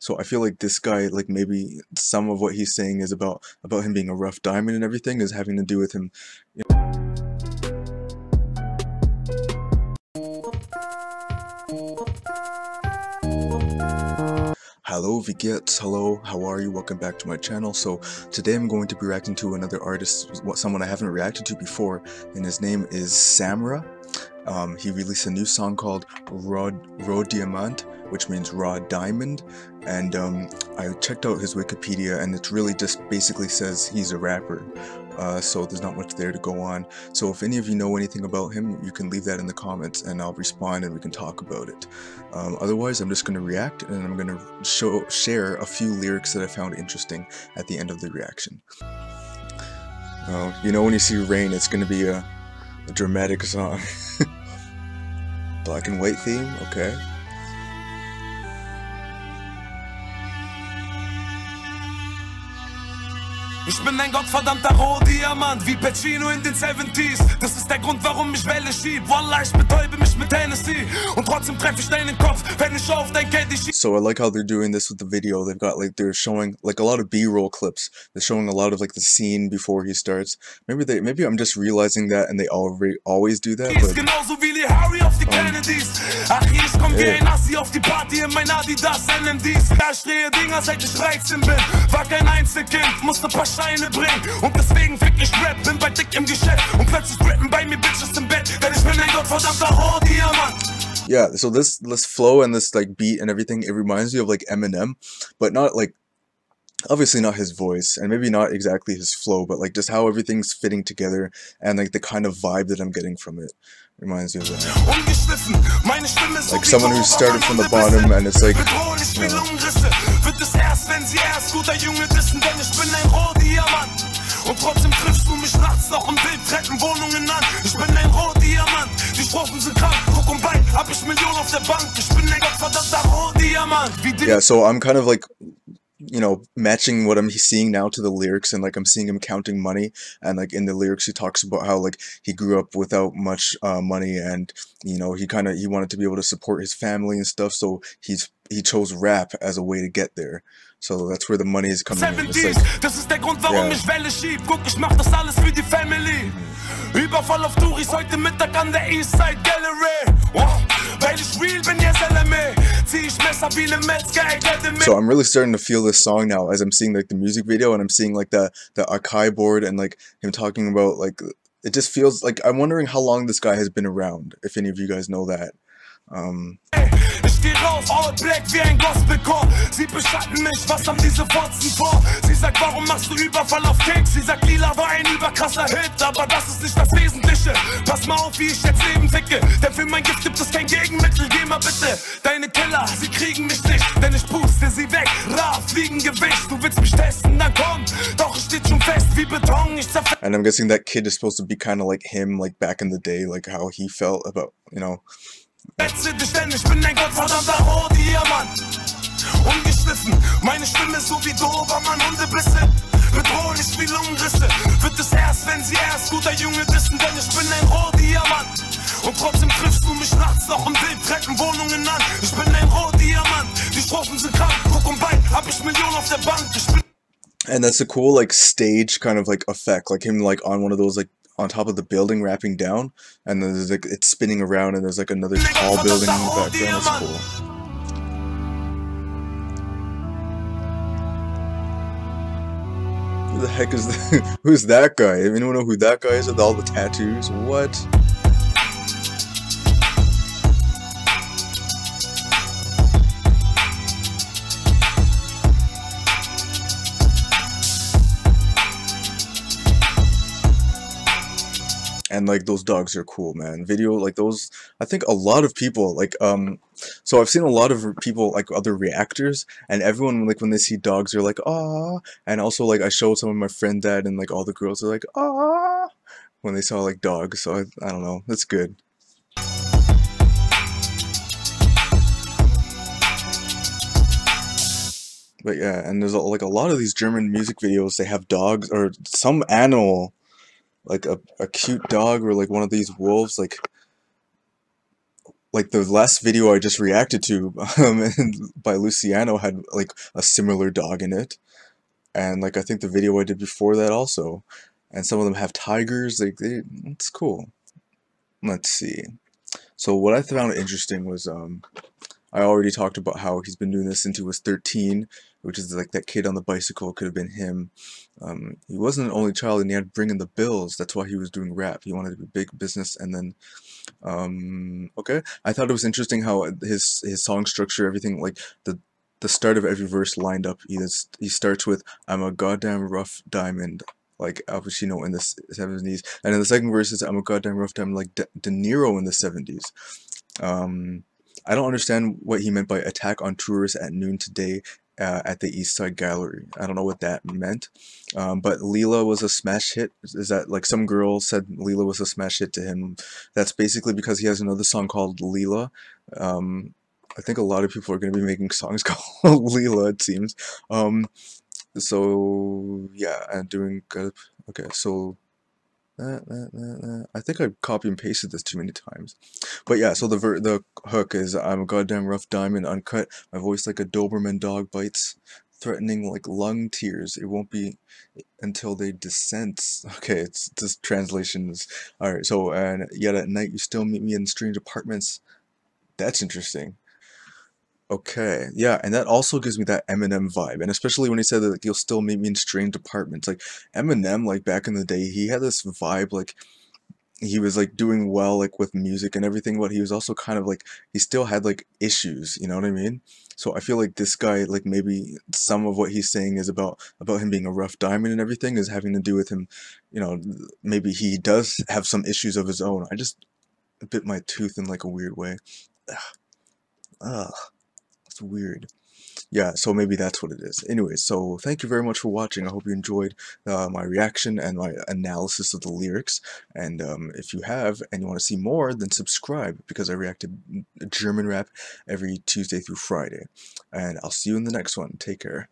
So I feel like this guy, like maybe some of what he's saying is about him being a rough diamond and everything is having to do with him. Hello, wie geht's? Hello, how are you? Welcome back to my channel. So today I'm going to be reacting to another artist, someone I haven't reacted to before, and his name is Samra. He released a new song called Raw Diamant, which means raw diamond, and I checked out his Wikipedia, and it really just basically says he's a rapper. So there's not much there to go on. So if any of you know anything about him, you can leave that in the comments and I'll respond and we can talk about it. Otherwise, I'm just going to react, and I'm going to share a few lyrics that I found interesting at the end of the reaction. You know, when you see rain, it's going to be a dramatic song. Black and white theme, okay. Ich bin ein gottverdammter Rohdiamant, wie Pacino in den 70s. Das ist der Grund, warum ich Welle schieb. Wallah, ich betäube mich mit Hennessy. Und trotzdem treffe ich deinen Kopf, wenn ich auf dein Caddy schieb. So I like how they're doing this with the video. They've got like, they're showing like a lot of B-roll clips. They're showing a lot of like the scene before he starts. Maybe I'm just realizing that and they always do that. But, genauso wie Lee Harvey auf die Kennedys. Ach, hier, ich komm wie ein Assi auf die Party in mein Adidas NMDs. Da ich drehe Dinger, seit ich 13 bin. War kein Einzelkind, musste paar Scheine bringen. Und deswegen fick ich Rap, bin bei dick im Geschäft. Und plötzlich rappen bei mir Bitches im Bett. Denn ich bin ein gottverdammter Rohdiamant. Yeah, so this flow and this like beat and everything, it reminds me of like Eminem, but not like, obviously not his voice, and maybe not exactly his flow, but like just how everything's fitting together and like the kind of vibe that I'm getting from it. Reminds me of that. Like someone who started from the bottom and it's like, you know. Und trotzdem triffst du mich nachts noch im Bild, Treppenwohnungen an. Ich bin ein Rohdiamant, die Strophen sind krank. Guck und bald hab ich Millionen auf der Bank. Ich bin ein gottverdammter Rohdiamant. Yeah, so I'm kind of like, you know, matching what I'm seeing now to the lyrics, and like I'm seeing him counting money, and like in the lyrics he talks about how like he grew up without much money, and you know he wanted to be able to support his family and stuff, so he chose rap as a way to get there. So that's where the money is coming in. It's like, das ist der Grund, warum ich Welle schieb. Guck, ich mach das alles für die Family. Überfall auf Touris heute Mittag an der Eastside Gallery. Weil ich real bin, yes, LMA. Zieh ich Messer wie ne Metzger Academy. So I'm really starting to feel this song now as I'm seeing like the music video, and I'm seeing like the Akai board and like him talking about like, it just feels like, I'm wondering how long this guy has been around, if any of you guys know that. Ich steh raus, all black wie ein Gospelchor. Sie beschatten mich, was haben diese Fotzen vor? Sie sagt, warum machst du Überfall auf Keks? Sie sagt, Lila war ein überkrasser Hit, aber das ist nicht das Wesentliche. Pass mal auf, wie ich jetzt Leben ficke, denn für mein Gift gibt es kein Gegenmittel. Geh mal bitte, deine Killer, sie kriegen mich nicht, denn ich puste sie weg. Rar, Fliegengewicht, du willst mich testen, dann komm. Doch es steht schon fest wie Beton, ich zerfetze. And I'm guessing that kid is supposed to be kind of like him, like back in the day, like how he felt about, you know. Dich, denn ich bin ein gottverdammter Rohdiamant. Ungeschliffen, meine Stimme so wie Dobermann, Hundebisse. Bedrohlich wie Lungenrisse. Wird es erst, wenn sie erst guter Junge wissen, denn ich bin ein Rohdiamant. Und trotzdem triffst du mich nachts noch im Bild, Treppenwohnungen an. Ich bin ein Rohdiamant, die Strophen sind krank. Guck und bald hab ich Millionen auf der Bank. Ich bin. And that's a cool like stage kind of like effect, like him like on one of those like on top of the building rapping down, and then there's like it's spinning around and there's like another tall building in the background. That's cool. Who the heck is who's that guy? Anyone know who that guy is with all the tattoos? What? And like those dogs are cool, man. Video like those, I think a lot of people like so I've seen a lot of people like other reactors, and everyone like when they see dogs are like ah, and also like I showed some of my friend that, and like all the girls are like ah when they saw like dogs. So I don't know, that's good. But yeah, and there's like a lot of these German music videos, they have dogs or some animal, like a cute dog or like one of these wolves, like like the last video I just reacted to, and by Luciano had like a similar dog in it, and like I think the video I did before that also, and some of them have tigers. Like it's cool. Let's see. So what I found interesting was I already talked about how he's been doing this since he was 13, which is like that kid on the bicycle could have been him. He wasn't an only child, and he had to bring in the bills. That's why he was doing rap. He wanted to be big business, and then okay. I thought it was interesting how his song structure, everything, like the start of every verse lined up. He starts with "I'm a goddamn rough diamond," like Al Pacino in the 70s, and then the second verse is "I'm a goddamn rough diamond," like De Niro in the 70s. I don't understand what he meant by "attack on tourists at noon today." At the East Side Gallery. I don't know what that meant, but Leela was a smash hit. Is that like some girl said Leela was a smash hit to him? That's basically because he has another song called Leela. I think a lot of people are going to be making songs called Leela, it seems. So yeah, and doing good. Okay, so I think I copy and pasted this too many times. But yeah, so the hook is "I'm a goddamn rough diamond, uncut. My voice like a Doberman dog bites, threatening like lung tears. It won't be until they descend." Okay, it's this translation is all right. So and yet at night you still meet me in strange apartments. That's interesting. Okay, yeah, and that also gives me that Eminem vibe, and especially when he said that like, you'll still meet me in strange apartments. Like Eminem, like back in the day, he had this vibe like he was like doing well like with music and everything, but he was also kind of like he still had like issues, you know what I mean? So I feel like this guy, like maybe some of what he's saying is about him being a rough diamond and everything is having to do with him, you know, maybe he does have some issues of his own. I just bit my tooth in like a weird way. Ugh, it's weird. Yeah, so maybe that's what it is. Anyways, so thank you very much for watching. I hope you enjoyed my reaction and my analysis of the lyrics. And if you have and you want to see more, then subscribe because I react to German rap every Tuesday through Friday. And I'll see you in the next one. Take care.